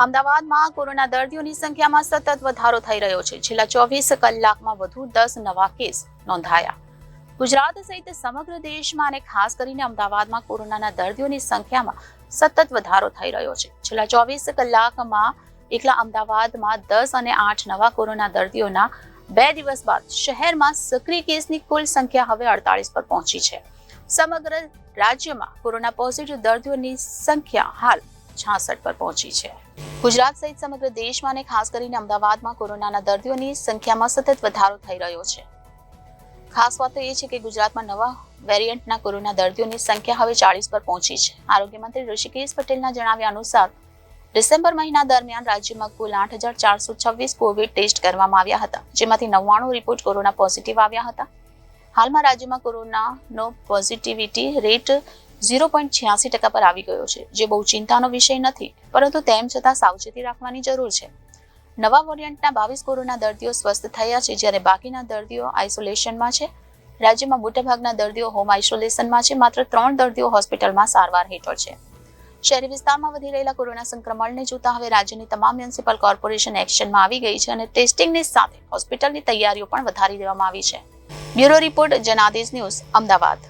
અમદાવાદમાં કોરોના દર્દીઓની સંખ્યામાં સતત વધારો થઈ રહ્યો છે. છેલ્લા 24 કલાકમાં વધુ 10 નવા કેસ નોંધાયા. ગુજરાત સહિત સમગ્ર દેશમાં અને ખાસ કરીને અમદાવાદમાં કોરોનાના દર્દીઓની સંખ્યામાં સતત વધારો થઈ રહ્યો છે. છેલ્લા 24 કલાકમાં એકલા અમદાવાદમાં 10 અને 8 નવા કોરોના દર્દીઓના 2 દિવસ બાદ શહેરમાં સક્રિય કેસની કુલ સંખ્યા હવે 48 પર પહોંચી છે. સમગ્ર રાજ્યમાં કોરોના પોઝિટિવ દર્દીઓની સંખ્યા હાલ 66 પર પહોંચી છે. ગુજરાત સહિત સમગ્ર દેશમાં અને ખાસ કરીને અમદાવાદમાં કોરોનાના દર્દીઓની સંખ્યામાં સતત વધારો થઈ રહ્યો છે. ખાસ વાત એ છે કે ગુજરાતમાં નવા વેરિયન્ટના કોરોના દર્દીઓની સંખ્યા હવે 40 પર પહોંચી છે. આરોગ્ય મંત્રી ઋષિકેશ પટેલના જણાવ્યા અનુસાર ડિસેમ્બર મહિના દરમિયાન રાજ્યમાં કુલ 8,426 કોવિડ ટેસ્ટ કરવામાં આવ્યા હતા, જેમાંથી 99 રિપોર્ટ કોરોના પોઝિટિવ આવ્યા હતા. હાલમાં રાજ્યમાં કોરોનાનો પોઝિટિવિટી રેટ 0.86% પર આવી ગયો છે, જે બહુ ચિંતાનો વિષય નથી, પરંતુ તેમ છતાં સાવચેતી રાખવાની જરૂર છે. નવા વેરિયન્ટના 22 કોરોના દર્દીઓ સ્વસ્થ થયા છે, જ્યારે બાકીના દર્દીઓ આઇસોલેશનમાં છે. રાજ્યમાં મોટાભાગના દર્દીઓ હોમ આઇસોલેશનમાં છે. માત્ર 3 દર્દીઓ હોસ્પિટલમાં સારવાર હેઠળ છે. શહેરી વિસ્તારમાં વધી રહેલા કોરોના સંક્રમણને જોતા હવે રાજ્યની તમામ મ્યુનિસિપલ કોર્પોરેશન એક્શનમાં આવી ગઈ છે અને ટેસ્ટિંગની સાથે હોસ્પિટલની તૈયારીઓ પણ વધારી દેવામાં આવી છે. Bureau report, Janadesh news, Ahmedabad.